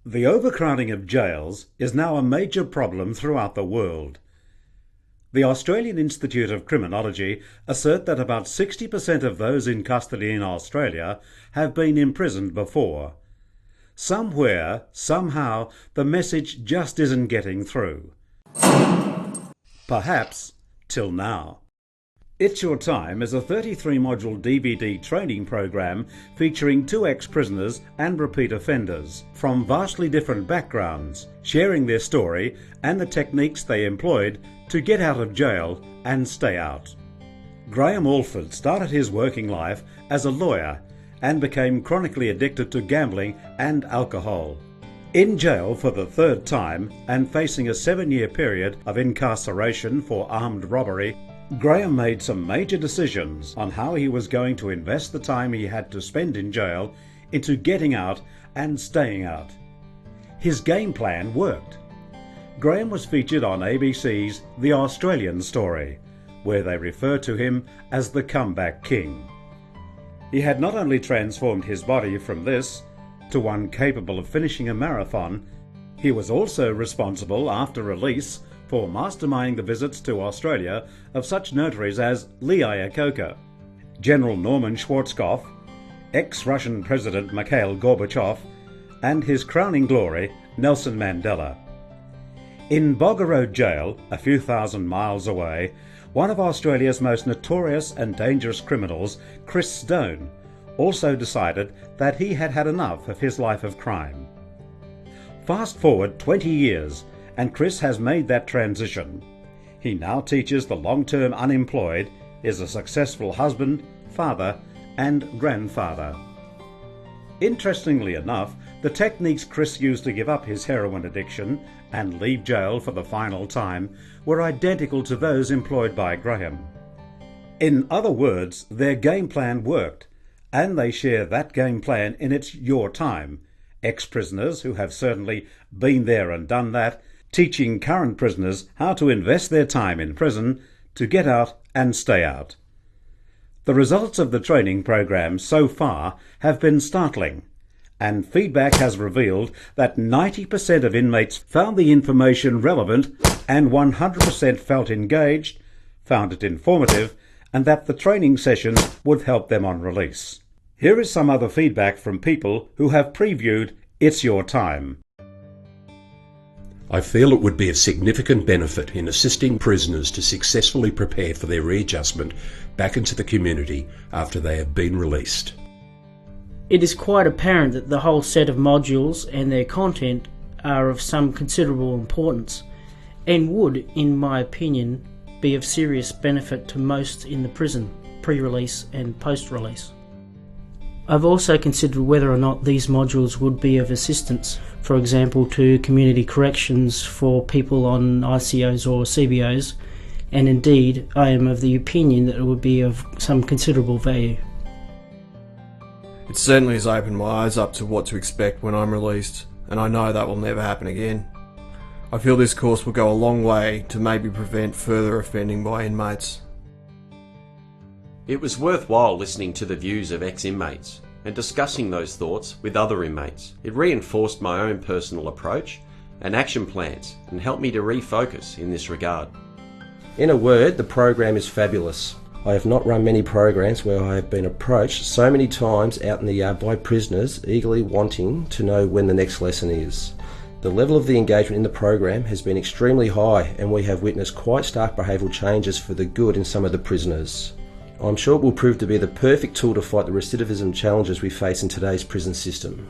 The overcrowding of jails is now a major problem throughout the world. The Australian Institute of Criminology assert that about 60% of those in custody in Australia have been imprisoned before. Somewhere, somehow, the message just isn't getting through. Perhaps till now. It's Your Time is a 33-module DVD training program featuring 2 ex-prisoners and repeat offenders from vastly different backgrounds, sharing their story and the techniques they employed to get out of jail and stay out. Graham Alford started his working life as a lawyer and became chronically addicted to gambling and alcohol. In jail for the 3rd time and facing a 7-year period of incarceration for armed robbery, Graham made some major decisions on how he was going to invest the time he had to spend in jail into getting out and staying out. His game plan worked. Graham was featured on ABC's The Australian Story, where they refer to him as the Comeback King. He had not only transformed his body from this to one capable of finishing a marathon, he was also responsible after release for masterminding the visits to Australia of such notaries as Lee Iacocca, General Norman Schwarzkopf, ex-Russian President Mikhail Gorbachev, and his crowning glory, Nelson Mandela. In Bogorode Jail, a few thousand miles away, one of Australia's most notorious and dangerous criminals, Chris Stone, also decided that he had had enough of his life of crime. Fast forward 20 years, and Chris has made that transition. He now teaches the long-term unemployed, is a successful husband, father, and grandfather. Interestingly enough, the techniques Chris used to give up his heroin addiction and leave jail for the final time were identical to those employed by Graham. In other words, their game plan worked, and they share that game plan in It's Your Time. Ex-prisoners who have certainly been there and done that, teaching current prisoners how to invest their time in prison to get out and stay out. The results of the training program so far have been startling, and feedback has revealed that 90% of inmates found the information relevant and 100% felt engaged, found it informative, and that the training sessions would help them on release. Here is some other feedback from people who have previewed It's Your Time. I feel it would be of significant benefit in assisting prisoners to successfully prepare for their readjustment back into the community after they have been released. It is quite apparent that the whole set of modules and their content are of some considerable importance and would, in my opinion, be of serious benefit to most in the prison, pre-release and post-release. I've also considered whether or not these modules would be of assistance, for example to community corrections for people on ICOs or CBOs, and indeed I am of the opinion that it would be of some considerable value. It certainly has opened my eyes up to what to expect when I'm released, and I know that will never happen again. I feel this course will go a long way to maybe prevent further offending by inmates. It was worthwhile listening to the views of ex-inmates and discussing those thoughts with other inmates. It reinforced my own personal approach and action plans and helped me to refocus in this regard. In a word, the program is fabulous. I have not run many programs where I have been approached so many times out in the yard by prisoners eagerly wanting to know when the next lesson is. The level of the engagement in the program has been extremely high, and we have witnessed quite stark behavioural changes for the good in some of the prisoners. I'm sure it will prove to be the perfect tool to fight the recidivism challenges we face in today's prison system.